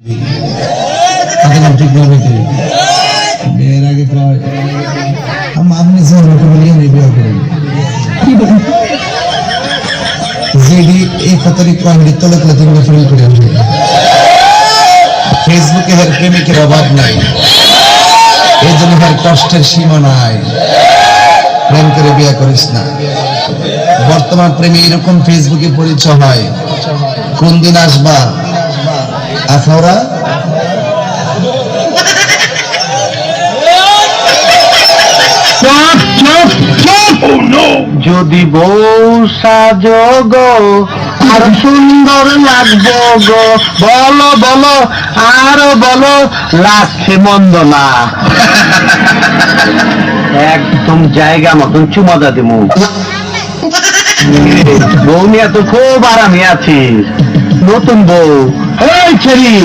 ঠিক বলবে কি এর আগে কয় আপনি জীবনকে বলিয়ে বিয়ে করেন যেটি এই কথাটি কমেন্টের তলে তলে তুমি ফিল করে আসবে ফেসবুকে হের প্রেমিকের অভাব নাই এই জন্য হের কষ্টের সীমা নাই প্রেম করে বিয়ে করিস না বর্তমান প্রেমে এরকম ফেসবুকে পরিচয় হয় কোন দিন আসবা আখাউড়া যদি বউ সাজো গো আর সুন্দর লাগবো গো বলো বলো আরো বলো লাগছে মন্দ না একদম জায়গা মতন চুমাদা দিমু বউ নিয়ে তো খুব আরামে আছি নতুন বউ এই ছেড়ি